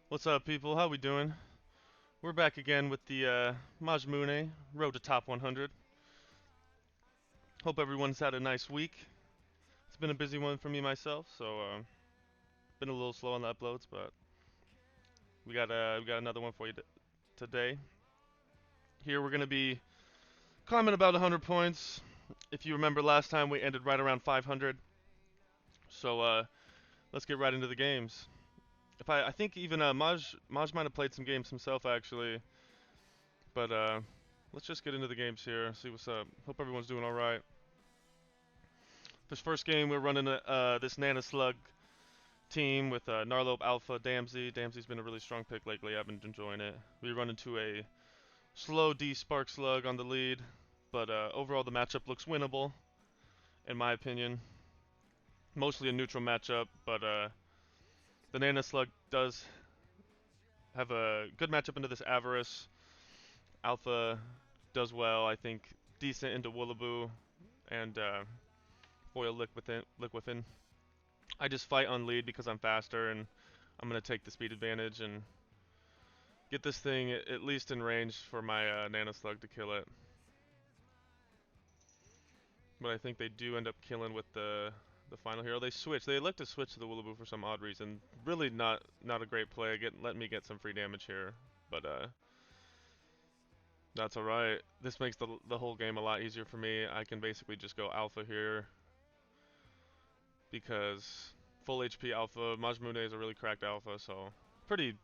What's up, people? How we doing? We're back again with the Majmune Road to Top 100. Hope everyone's had a nice week. It's been a busy one for me myself, so been a little slow on the uploads, but we got another one for you today. Here we're gonna be climbing about 100 points. If you remember last time, we ended right around 500. So let's get right into the games. If I think even Maj might have played some games himself actually, but let's just get into the games here. See what's up. Hope everyone's doing all right. This first game, we're running this Nana Slug team with Narlope Alpha Damsey. Damsey's been a really strong pick lately. I've been enjoying it. We run into a slow D Spark Slug on the lead, but overall the matchup looks winnable, in my opinion. Mostly a neutral matchup, but the Nana Slug does have a good matchup into this Avarice. Alpha does well, I think, decent into Woolaboo and Foil Liquifin. I just fight on lead because I'm faster and I'm going to take the speed advantage and get this thing at least in range for my Nanoslug to kill it. But I think they do end up killing with the final hero. They switch. They elect to switch to the Woolaboo for some odd reason. Really not a great play. Let me get some free damage here, but that's alright. This makes the whole game a lot easier for me. I can basically just go Alpha here because full HP Alpha. Majmune is a really cracked Alpha, so pretty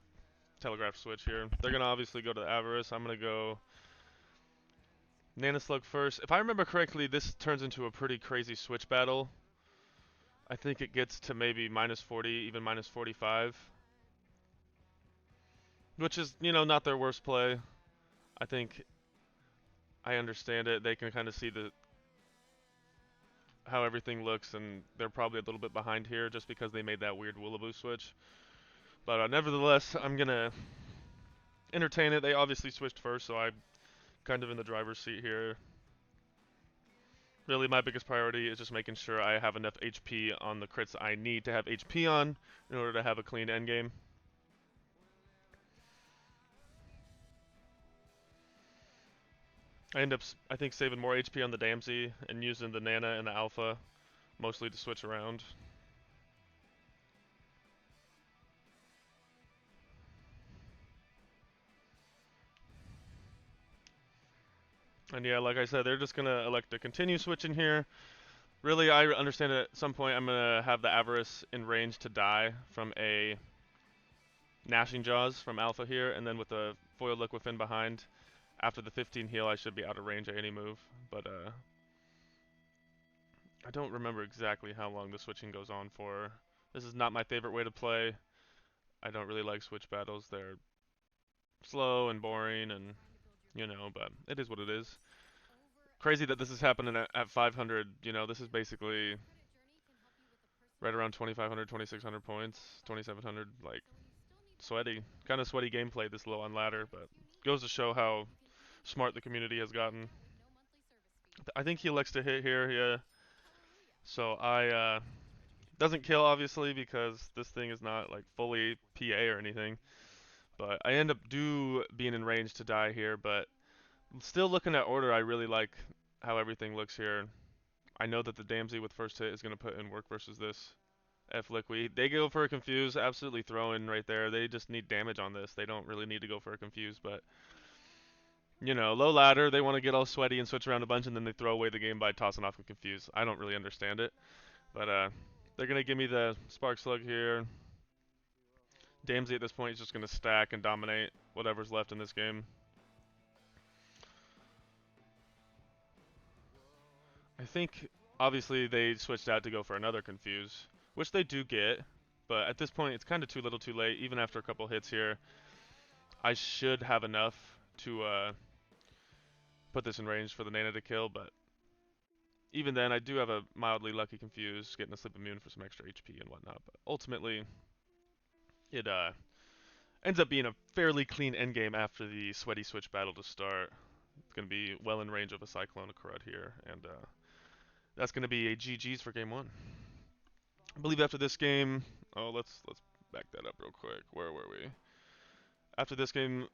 telegraph switch here. They're gonna obviously go to the Avarice. I'm gonna go Nanoslug first. If I remember correctly, this turns into a pretty crazy switch battle. I think it gets to maybe minus 40, even minus 45. Which is, not their worst play. I think I understand it. They can kind of see how everything looks, and they're probably a little bit behind here just because they made that weird Woolaboo switch. But nevertheless, I'm going to entertain it. They obviously switched first, so I'm kind of in the driver's seat here. Really, my biggest priority is just making sure I have enough HP on the crits I need to have HP on in order to have a clean endgame. I end up, I think, saving more HP on the Damsey and using the Nana and the Alpha mostly to switch around. And yeah, like I said, they're just going to elect to continue switching here. Really, I understand that at some point I'm going to have the Avarice in range to die from a Gnashing Jaws from Alpha here, and then with the Foil Liquifin behind, after the 15 heal, I should be out of range at any move. But I don't remember exactly how long the switching goes on for. This is not my favorite way to play. I don't really like switch battles. They're slow and boring and, but it is what it is. Crazy that this is happening at 500. This is basically right around 2,500, 2,600 points, 2,700, like sweaty. Kind of sweaty gameplay this low on ladder, but goes to show how smart the community has gotten. I think he elects to hit here, yeah. So doesn't kill obviously because this thing is not like fully PA or anything. But I end up being in range to die here, but still looking at order, I really like how everything looks here. I know that the Damsey with first hit is going to put in work versus this F Liquid. They go for a confuse, absolutely throwing right there. They just need damage on this. They don't really need to go for a confuse, but low ladder, they want to get all sweaty and switch around a bunch, and then they throw away the game by tossing off a confuse. I don't really understand it, but they're going to give me the Spark Slug here. Damsey at this point is just going to stack and dominate whatever's left in this game. I think obviously they switched out to go for another confuse, which they do get, but at this point it's kind of too little too late. Even after a couple hits here, I should have enough to put this in range for the Nana to kill, but even then I do have a mildly lucky confuse, getting a Sleep Immune for some extra HP and whatnot, but ultimately it ends up being a fairly clean endgame after the sweaty switch battle to start. It's going to be well in range of a Cyclone Karud here, and that's going to be a GG's for game one. I believe after this game, let's back that up real quick. Where were we? After this game,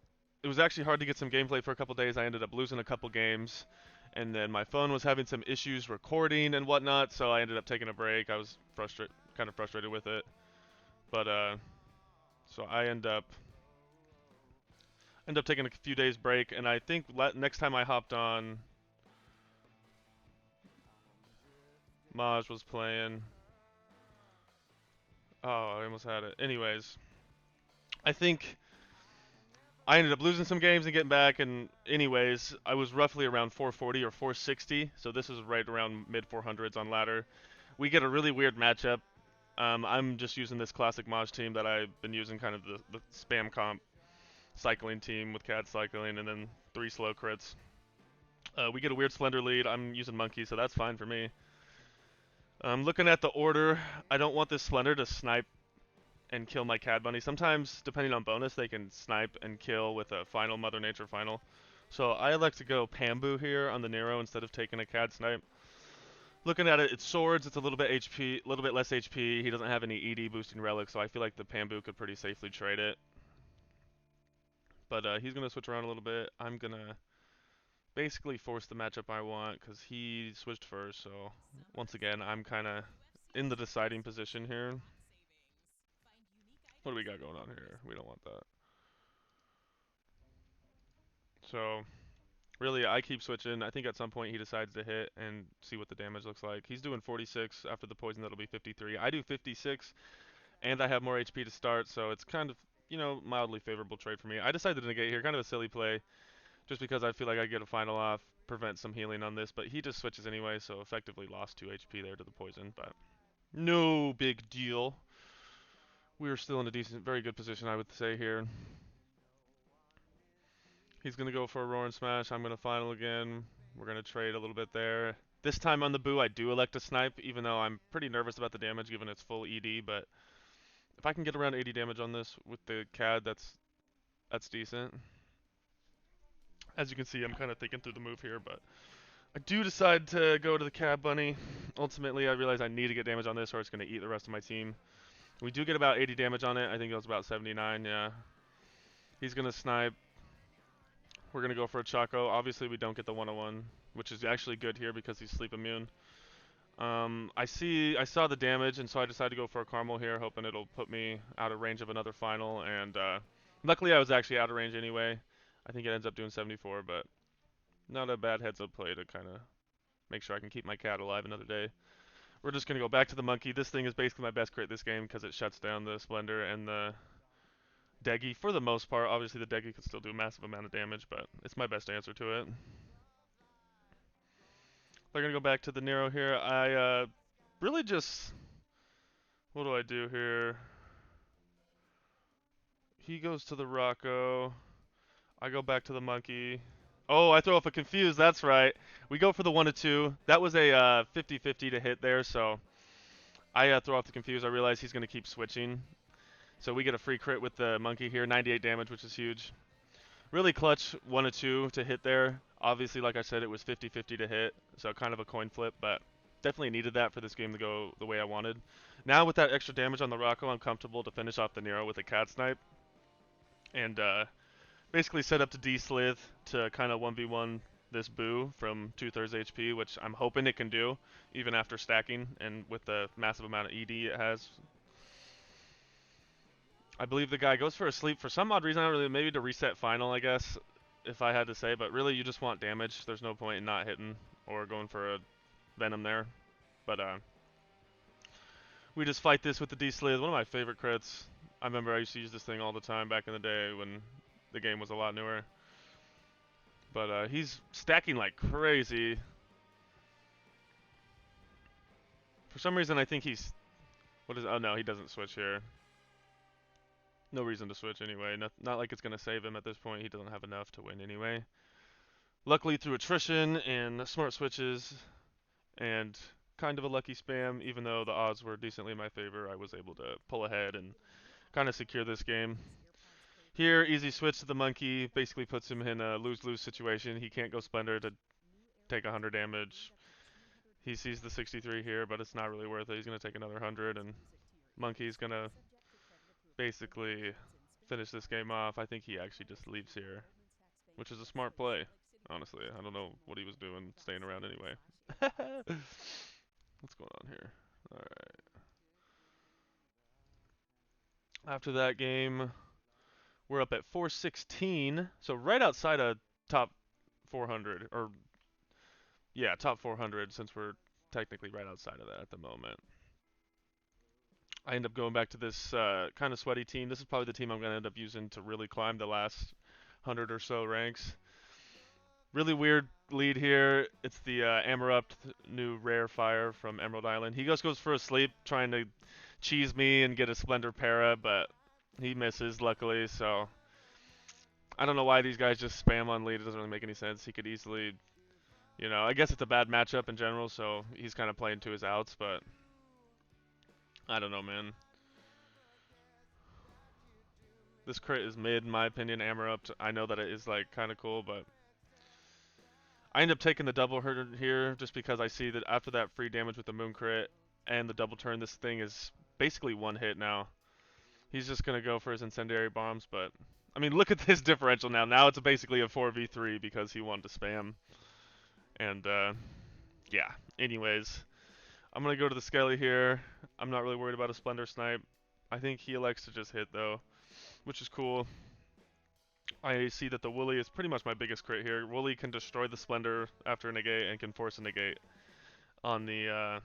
it was actually hard to get some gameplay for a couple days. I ended up losing a couple games, and then my phone was having some issues recording and whatnot, so I ended up taking a break. I was kind of frustrated with it, but so I end up taking a few days break, and I think next time I hopped on, Maj was playing. Oh, I almost had it. Anyways, I think I ended up losing some games and getting back, and anyways, I was roughly around 440 or 460, so this is right around mid 400s on ladder. We get a really weird matchup. I'm just using this classic Maj team that I've been using, kind of the spam comp cycling team with CAD cycling, and then 3 slow crits. We get a weird Slender lead. I'm using Monkey, so that's fine for me. Looking at the order, I don't want this Slender to snipe and kill my Cad Bunny. Sometimes, depending on bonus, they can snipe and kill with a final Mother Nature final. So I elect to go Pambu here on the Nero instead of taking a Cad snipe. Looking at it, it's swords. It's a little bit HP, a little bit less HP. He doesn't have any ED boosting relics, so I feel like the Pambu could pretty safely trade it. But he's gonna switch around a little bit. I'm gonna basically force the matchup I want because he switched first. So once again, I'm kind of in the deciding position here. What do we got going on here? We don't want that. So really, I keep switching. I think at some point he decides to hit and see what the damage looks like. He's doing 46 after the poison. That'll be 53. I do 56, and I have more HP to start, so it's kind of, mildly favorable trade for me. I decided to negate here, kind of a silly play, just because I feel like I get a final off, prevent some healing on this, but he just switches anyway, so effectively lost 2 HP there to the poison, but no big deal. We're still in a decent, very good position, I would say here. He's going to go for a roar and smash. I'm going to final again. We're going to trade a little bit there. This time on the Boo, I do elect a snipe, even though I'm pretty nervous about the damage given its full ED, but if I can get around 80 damage on this with the CAD, that's decent. As you can see, I'm kind of thinking through the move here, but I do decide to go to the Cab Bunny. Ultimately, I realize I need to get damage on this or it's going to eat the rest of my team. We do get about 80 damage on it. I think it was about 79, yeah. He's going to snipe. We're going to go for a Choco. Obviously, we don't get the 101, which is actually good here because he's sleep immune. I saw the damage, and so I decided to go for a Caramel here, hoping it'll put me out of range of another final, and luckily I was actually out of range anyway. I think it ends up doing 74, but not a bad heads-up play to kind of make sure I can keep my cat alive another day. We're just going to go back to the Monkey. This thing is basically my best crit this game because it shuts down the Splendor and the Deggy for the most part. Obviously, the Deggy could still do a massive amount of damage, but it's my best answer to it. We're going to go back to the Nero here. I really just... What do I do here? He goes to the Rocco. I go back to the Monkey. Oh, I throw off a Confuse. That's right. We go for the 1-2. That was a 50-50 to hit there, so I throw off the Confuse. I realize he's going to keep switching. So we get a free crit with the Monkey here. 98 damage, which is huge. Really clutch 1-2 to hit there. Obviously, like I said, it was 50-50 to hit, so kind of a coin flip, but definitely needed that for this game to go the way I wanted. Now with that extra damage on the Rocco, I'm comfortable to finish off the Nero with a Cat Snipe. And basically set up to D-Slith to kind of 1v1 this Boo from 2/3 HP, which I'm hoping it can do, even after stacking and with the massive amount of ED it has. I believe the guy goes for a sleep for some odd reason. I don't really, maybe to reset final, I guess, if I had to say. But really, you just want damage. There's no point in not hitting or going for a Venom there. But we just fight this with the D-Slith. One of my favorite crits. I remember I used to use this thing all the time back in the day when the game was a lot newer. But he's stacking like crazy. For some reason, I think he's... What is... Oh, no, he doesn't switch here. No reason to switch anyway. Not like it's going to save him at this point. He doesn't have enough to win anyway. Luckily, through attrition and smart switches and kind of a lucky spam, even though the odds were decently in my favor, I was able to pull ahead and kind of secure this game. Here, easy switch to the Monkey basically puts him in a lose-lose situation. He can't go Splendor to take 100 damage. He sees the 63 here, but it's not really worth it. He's going to take another 100, and Monkey's going to basically finish this game off. I think he actually just leaves here, which is a smart play. Honestly, I don't know what he was doing, staying around anyway. What's going on here? All right. After that game, we're up at 416, so right outside of top 400, or yeah, top 400, since we're technically right outside of that at the moment. I end up going back to this kind of sweaty team. This is probably the team I'm going to end up using to really climb the last 100 or so ranks. Really weird lead here. It's the Amarupt new rare fire from Emerald Island. He just goes for a sleep, trying to cheese me and get a Splendor Para, but he misses, luckily, so I don't know why these guys just spam on lead. It doesn't really make any sense. He could easily, I guess it's a bad matchup in general, so he's kind of playing to his outs, but I don't know, man. This crit is mid, in my opinion. Amarupt, I know that it is like kind of cool, but I end up taking the double hurt here just because I see that after that free damage with the moon crit and the double turn, this thing is basically one hit now. He's just gonna go for his incendiary bombs, but I mean, look at this differential now. Now it's basically a 4v3 because he wanted to spam. And yeah. Anyways, I'm gonna go to the Skelly here. I'm not really worried about a Splendor Snipe. I think he elects to just hit though, which is cool. I see that the Wooly is pretty much my biggest crit here. Wooly can destroy the Splendor after a negate and can force a negate on the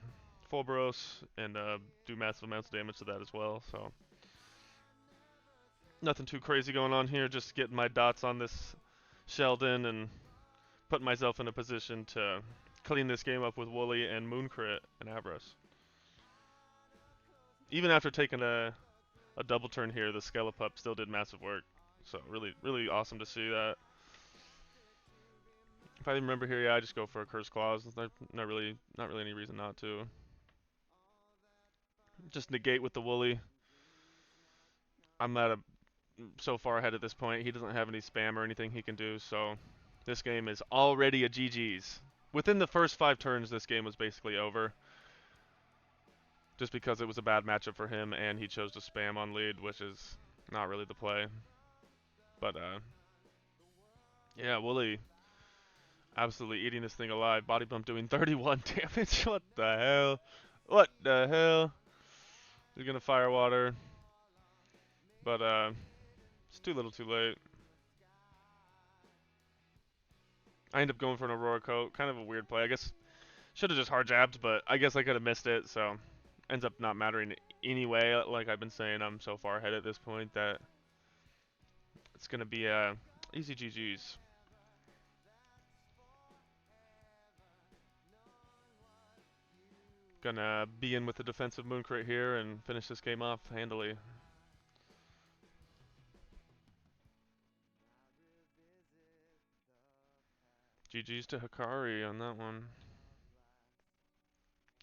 Fulberos and do massive amounts of damage to that as well. So nothing too crazy going on here. Just getting my dots on this Sheldon and putting myself in a position to clean this game up with Wooly and Moon Crit and Avarice. Even after taking a double turn here, the Skelepup still did massive work. So really, really awesome to see that. If I remember here, yeah, I just go for a Curse Claws. Not really any reason not to. Just negate with the Wooly. I'm so far ahead at this point. He doesn't have any spam or anything he can do, so this game is already a GG's. Within the first 5 turns, this game was basically over. Just because it was a bad matchup for him and he chose to spam on lead, which is not really the play. But yeah, Wooly absolutely eating this thing alive. Body bump doing 31 damage. What the hell? What the hell? He's gonna fire water. But it's too little too late. I end up going for an Aurora Coat. Kind of a weird play. I guess should have just hard jabbed, but I guess I could have missed it, so ends up not mattering anyway. Like I've been saying, I'm so far ahead at this point that it's gonna be easy GG's. Gonna be in with the defensive moon crit here and finish this game off handily. GG's to Hikari on that one.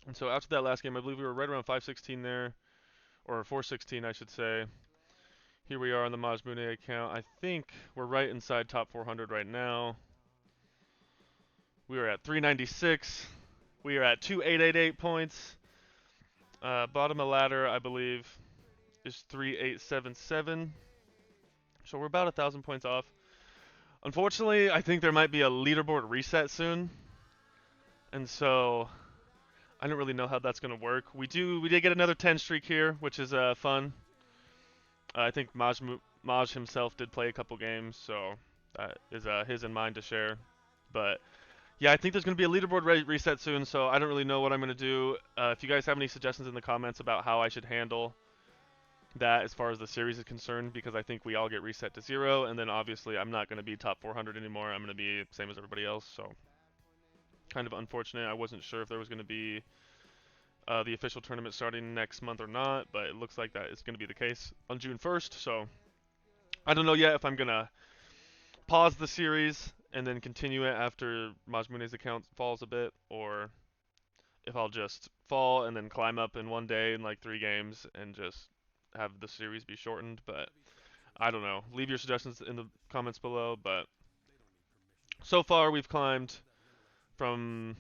And so after that last game, I believe we were right around 516 there, or 416 I should say. Here we are on the Majmune account. I think we're right inside top 400 right now. We are at 396. We are at 2888 points. Bottom of ladder, I believe, is 3877. So we're about 1,000 points off. Unfortunately, I think there might be a leaderboard reset soon. And so I don't really know how that's going to work. We did get another 10 streak here, which is fun. I think Maj himself did play a couple games, so that is his and mine to share. But yeah, I think there's going to be a leaderboard reset soon, so I don't really know what I'm going to do. If you guys have any suggestions in the comments about how I should handle that as far as the series is concerned, because I think we all get reset to 0, and then obviously I'm not going to be top 400 anymore. I'm going to be the same as everybody else, so kind of unfortunate. I wasn't sure if there was going to be the official tournament starting next month or not, but it looks like that is going to be the case on June 1st, so I don't know yet if I'm going to pause the series and then continue it after Majmune's account falls a bit, or if I'll just fall and then climb up in one day in like 3 games and just have the series be shortened, but I don't know. Leave your suggestions in the comments below, but so far we've climbed from,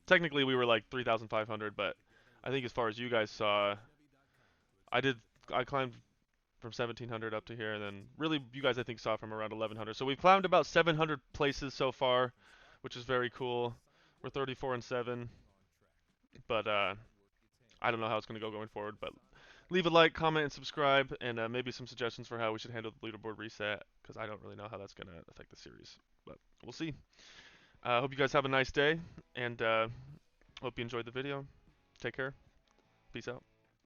technically we were like 3,500, but I think as far as you guys saw, I climbed from 1700 up to here, and then really you guys I think saw from around 1100. So we've climbed about 700 places so far, which is very cool. We're 34 and 7, but I don't know how it's going to go going forward. But leave a like, comment, and subscribe, and maybe some suggestions for how we should handle the leaderboard reset, because I don't really know how that's going to affect the series. But we'll see. I hope you guys have a nice day, and hope you enjoyed the video. Take care. Peace out.